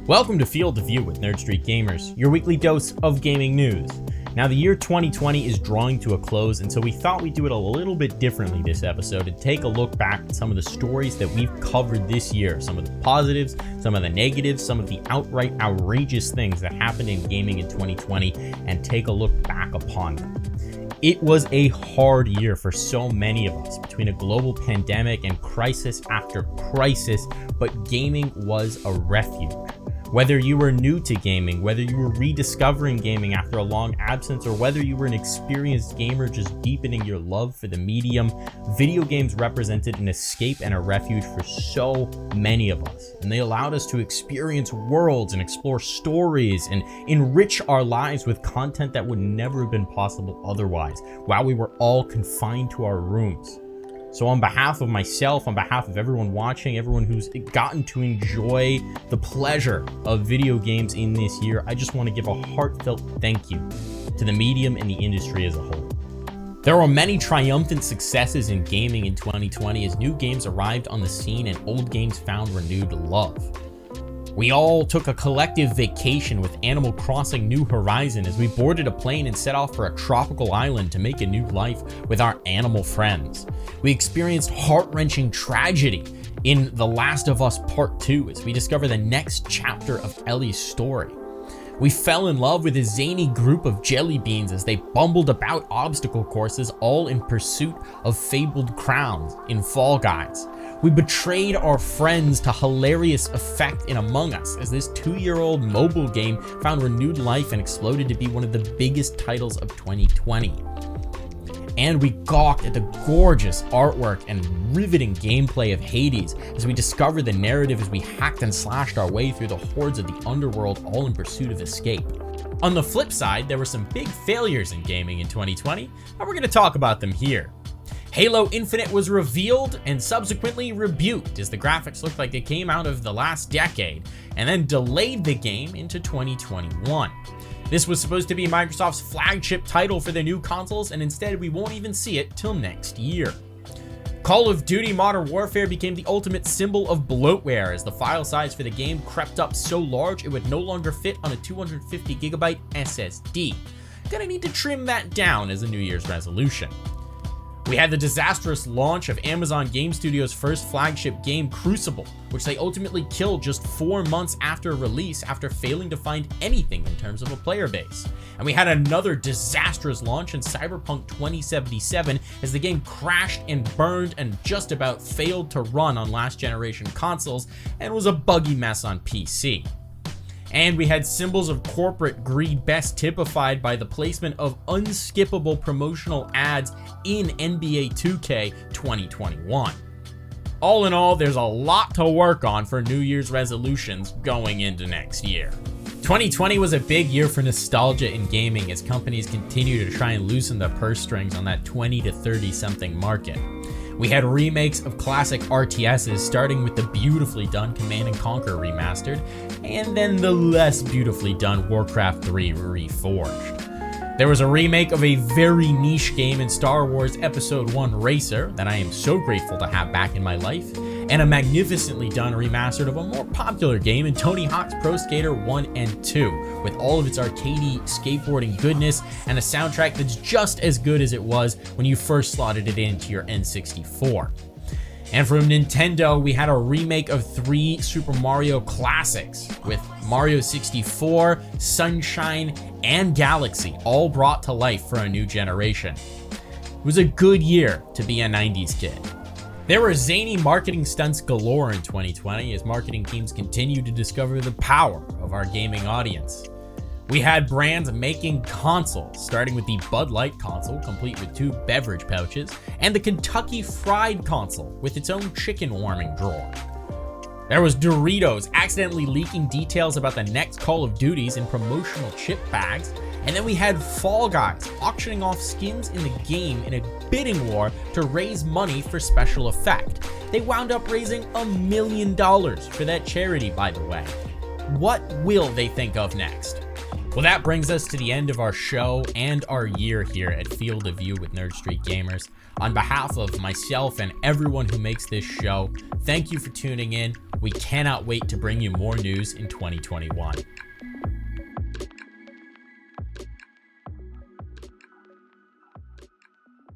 Welcome to Field of View with Nerd Street Gamers, your weekly dose of gaming news. Now, the year 2020 is drawing to a close, and so we thought we'd do it a little bit differently this episode and take a look back at some of the stories that we've covered this year, some of the positives, some of the negatives, some of the outright outrageous things that happened in gaming in 2020, and take a look back upon them. It was a hard year for so many of us, between a global pandemic and crisis after crisis, but gaming was a refuge. Whether you were new to gaming, whether you were rediscovering gaming after a long absence, or whether you were an experienced gamer just deepening your love for the medium, video games represented an escape and a refuge for so many of us. And they allowed us to experience worlds and explore stories and enrich our lives with content that would never have been possible otherwise, while we were all confined to our rooms. So on behalf of myself, on behalf of everyone watching, everyone who's gotten to enjoy the pleasure of video games in this year, I just want to give a heartfelt thank you to the medium and the industry as a whole. There were many triumphant successes in gaming in 2020 as new games arrived on the scene and old games found renewed love. We all took a collective vacation with Animal Crossing New Horizon as we boarded a plane and set off for a tropical island to make a new life with our animal friends. We experienced heart-wrenching tragedy in The Last of Us Part 2 as we discover the next chapter of Ellie's story. We fell in love with a zany group of jelly beans as they bumbled about obstacle courses, all in pursuit of fabled crowns in Fall Guys. We betrayed our friends to hilarious effect in Among Us as this 2-year-old mobile game found renewed life and exploded to be one of the biggest titles of 2020. And we gawked at the gorgeous artwork and riveting gameplay of Hades as we discovered the narrative as we hacked and slashed our way through the hordes of the underworld, all in pursuit of escape. On the flip side, there were some big failures in gaming in 2020, and we're going to talk about them here. Halo Infinite was revealed and subsequently rebuked as the graphics looked like they came out of the last decade, and then delayed the game into 2021. This was supposed to be Microsoft's flagship title for their new consoles, and instead we won't even see it till next year. Call of Duty Modern Warfare became the ultimate symbol of bloatware as the file size for the game crept up so large it would no longer fit on a 250GB SSD. Gonna need to trim that down as a New Year's resolution. We had the disastrous launch of Amazon Game Studios' first flagship game, Crucible, which they ultimately killed just 4 months after release after failing to find anything in terms of a player base. And we had another disastrous launch in Cyberpunk 2077 as the game crashed and burned and just about failed to run on last generation consoles and was a buggy mess on PC. And we had symbols of corporate greed best typified by the placement of unskippable promotional ads in NBA 2K 2021. All in all, there's a lot to work on for New Year's resolutions going into next year. 2020 was a big year for nostalgia in gaming as companies continue to try and loosen the purse strings on that 20 to 30 something market. We had remakes of classic RTSs, starting with the beautifully done Command & Conquer Remastered, and then the less beautifully done Warcraft 3 Reforged. There was a remake of a very niche game in Star Wars Episode 1 Racer that I am so grateful to have back in my life, and a magnificently done remastered of a more popular game in Tony Hawk's Pro Skater 1 and 2, with all of its arcadey skateboarding goodness and a soundtrack that's just as good as it was when you first slotted it into your N64. And from Nintendo, we had a remake of 3 Super Mario classics, with Mario 64, Sunshine, and Galaxy all brought to life for a new generation. It was a good year to be a 90s kid. There were zany marketing stunts galore in 2020 as marketing teams continued to discover the power of our gaming audience. We had brands making consoles, starting with the Bud Light console, complete with 2 beverage pouches, and the Kentucky Fried console with its own chicken warming drawer. There was Doritos accidentally leaking details about the next Call of Duties in promotional chip bags, and then we had Fall Guys auctioning off skins in the game in a bidding war to raise money for special effect. They wound up raising $1 million for that charity, by the way. What will they think of next? Well, that brings us to the end of our show and our year here at Field of View with Nerd Street Gamers. On behalf of myself and everyone who makes this show, thank you for tuning in. We cannot wait to bring you more news in 2021.